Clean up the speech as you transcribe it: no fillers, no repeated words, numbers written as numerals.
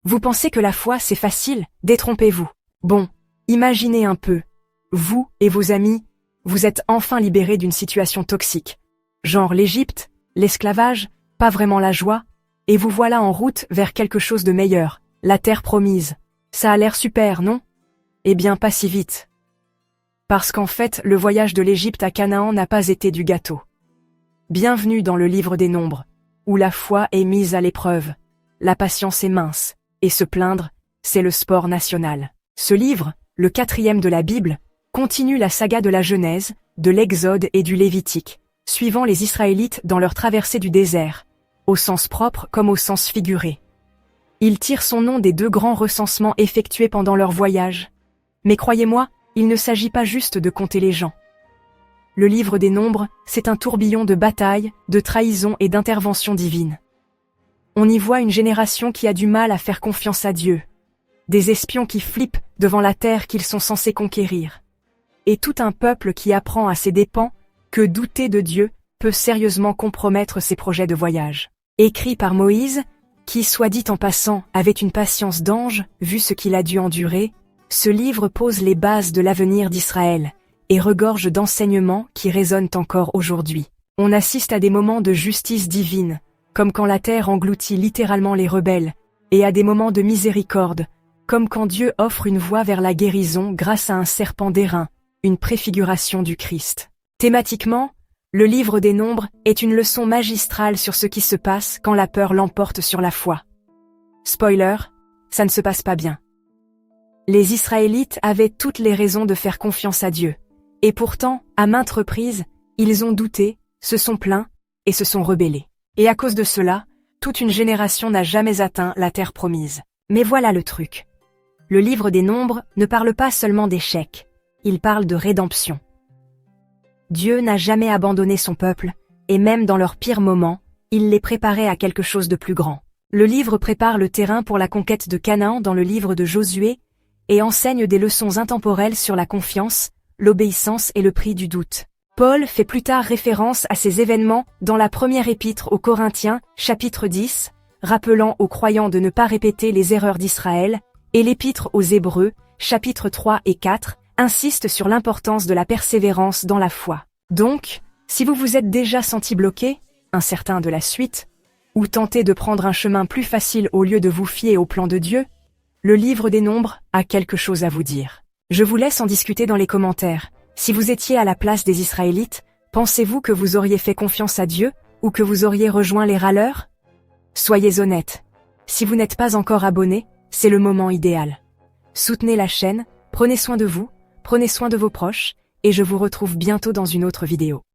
Vous pensez que la foi c'est facile? Détrompez-vous. Bon, imaginez un peu. Vous et vos amis, vous êtes enfin libérés d'une situation toxique. Genre l'Égypte, l'esclavage, pas vraiment la joie, et vous voilà en route vers quelque chose de meilleur, la terre promise. Ça a l'air super, non? Eh bien pas si vite. Parce qu'en fait, le voyage de l'Égypte à Canaan n'a pas été du gâteau. Bienvenue dans le livre des Nombres, où la foi est mise à l'épreuve, la patience est mince, et se plaindre, c'est le sport national. Ce livre, le 4e de la Bible, continue la saga de la Genèse, de l'Exode et du Lévitique, suivant les Israélites dans leur traversée du désert, au sens propre comme au sens figuré. Il tire son nom des 2 grands recensements effectués pendant leur voyage. Mais croyez-moi, il ne s'agit pas juste de compter les gens. Le livre des Nombres, c'est un tourbillon de batailles, de trahisons et d'interventions divines. On y voit une génération qui a du mal à faire confiance à Dieu, des espions qui flippent devant la terre qu'ils sont censés conquérir, et tout un peuple qui apprend à ses dépens que douter de Dieu peut sérieusement compromettre ses projets de voyage. Écrit par Moïse, qui, soit dit en passant, avait une patience d'ange, vu ce qu'il a dû endurer, ce livre pose les bases de l'avenir d'Israël, et regorge d'enseignements qui résonnent encore aujourd'hui. On assiste à des moments de justice divine, comme quand la terre engloutit littéralement les rebelles, et à des moments de miséricorde, comme quand Dieu offre une voie vers la guérison grâce à un serpent d'airain, une préfiguration du Christ. Thématiquement, le livre des Nombres est une leçon magistrale sur ce qui se passe quand la peur l'emporte sur la foi. Spoiler, ça ne se passe pas bien. Les Israélites avaient toutes les raisons de faire confiance à Dieu. Et pourtant, à maintes reprises, ils ont douté, se sont plaints et se sont rebellés. Et à cause de cela, toute une génération n'a jamais atteint la terre promise. Mais voilà le truc. Le livre des Nombres ne parle pas seulement d'échecs, il parle de rédemption. Dieu n'a jamais abandonné son peuple, et même dans leurs pires moments, il les préparait à quelque chose de plus grand. Le livre prépare le terrain pour la conquête de Canaan dans le livre de Josué, et enseigne des leçons intemporelles sur la confiance, l'obéissance et le prix du doute. Paul fait plus tard référence à ces événements dans la première épître aux Corinthiens, chapitre 10, rappelant aux croyants de ne pas répéter les erreurs d'Israël, et l'épître aux Hébreux, chapitres 3 et 4, insiste sur l'importance de la persévérance dans la foi. Donc, si vous vous êtes déjà senti bloqué, incertain de la suite, ou tenté de prendre un chemin plus facile au lieu de vous fier au plan de Dieu, le livre des Nombres a quelque chose à vous dire. Je vous laisse en discuter dans les commentaires. Si vous étiez à la place des Israélites, pensez-vous que vous auriez fait confiance à Dieu ou que vous auriez rejoint les râleurs? Soyez honnêtes. Si vous n'êtes pas encore abonné, c'est le moment idéal. Soutenez la chaîne, prenez soin de vous, prenez soin de vos proches, et je vous retrouve bientôt dans une autre vidéo.